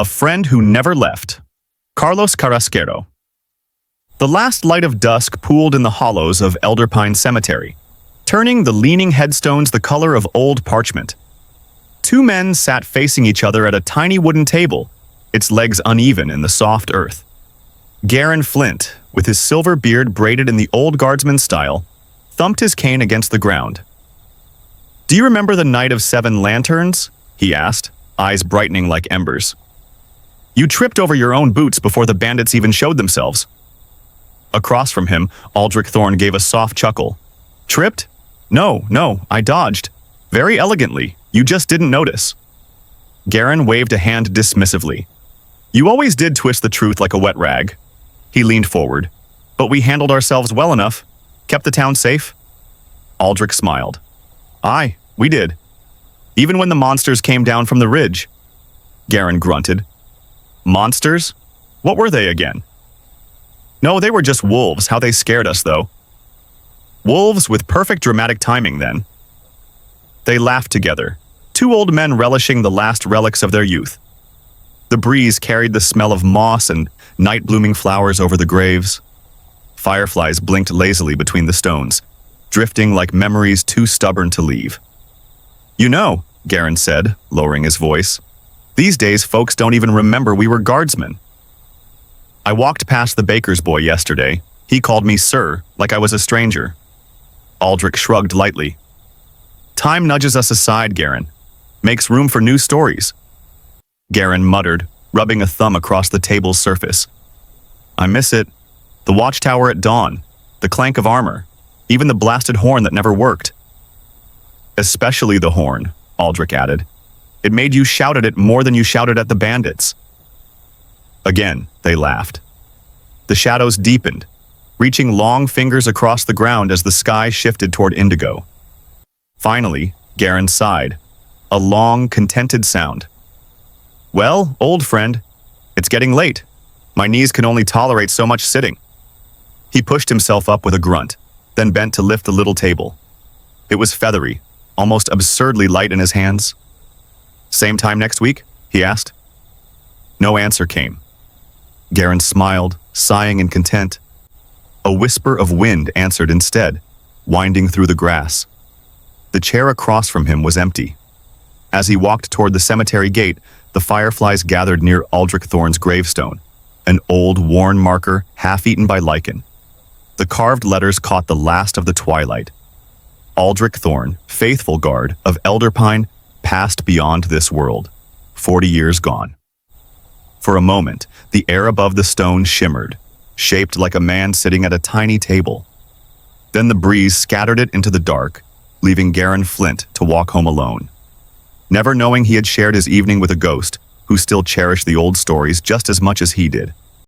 A friend who never left. Carlos Carrasquero. The last light of dusk pooled in the hollows of Elderpine Cemetery, turning the leaning headstones the color of old parchment. Two men sat facing each other at a tiny wooden table, its legs uneven in the soft earth. Garen Flint, with his silver beard braided in the old guardsman style, thumped his cane against the ground. "Do you remember the Night of 7 Lanterns?" he asked, eyes brightening like embers. "You tripped over your own boots before the bandits even showed themselves." Across from him, Aldrich Thorn gave a soft chuckle. "Tripped? No, I dodged. Very elegantly. You just didn't notice." Garen waved a hand dismissively. "You always did twist the truth like a wet rag." He leaned forward. "But we handled ourselves well enough. Kept the town safe." Aldrich smiled. "Aye, we did. Even when the monsters came down from the ridge." Garen grunted. "Monsters? What were they again?" "No, they were just wolves. How they scared us, though." "Wolves with perfect dramatic timing, then." They laughed together, two old men relishing the last relics of their youth. The breeze carried the smell of moss and night-blooming flowers over the graves. Fireflies blinked lazily between the stones, drifting like memories too stubborn to leave. "You know," Garen said, lowering his voice, "these days folks don't even remember we were guardsmen. I walked past the baker's boy yesterday. He called me sir, like I was a stranger." Aldrich shrugged lightly. "Time nudges us aside, Garen. Makes room for new stories." Garen muttered, rubbing a thumb across the table's surface. "I miss it. The watchtower at dawn, the clank of armor, even the blasted horn that never worked." "Especially the horn," Aldrich added. "It made you shout at it more than you shouted at the bandits." Again, they laughed. The shadows deepened, reaching long fingers across the ground as the sky shifted toward indigo. Finally, Garen sighed, a long, contented sound. "Well, old friend, it's getting late. My knees can only tolerate so much sitting." He pushed himself up with a grunt, then bent to lift the little table. It was feathery, almost absurdly light in his hands. "Same time next week?" he asked. No answer came. Garen smiled, sighing in content. A whisper of wind answered instead, winding through the grass. The chair across from him was empty. As he walked toward the cemetery gate, the fireflies gathered near Aldrich Thorn's gravestone, an old, worn marker half-eaten by lichen. The carved letters caught the last of the twilight. Aldrich Thorn, faithful guard of Elderpine, passed beyond this world, 40 years gone. For a moment, the air above the stone shimmered, shaped like a man sitting at a tiny table. Then the breeze scattered it into the dark, leaving Garen Flint to walk home alone. Never knowing he had shared his evening with a ghost, who still cherished the old stories just as much as he did.